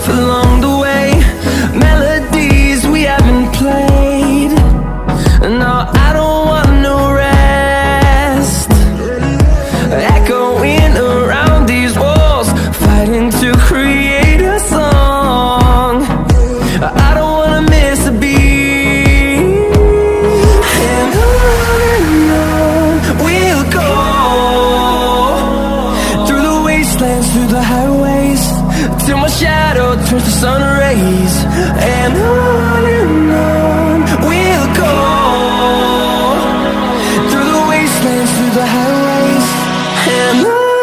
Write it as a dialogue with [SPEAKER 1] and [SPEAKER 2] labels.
[SPEAKER 1] along the way, melodies we haven't played. No, I don't want no rest, echoing around these walls, fighting to create a song. I don't wanna miss a beat, and on we'll go, through the wastelands, through the highways, till my shadow turns to sun rays. And on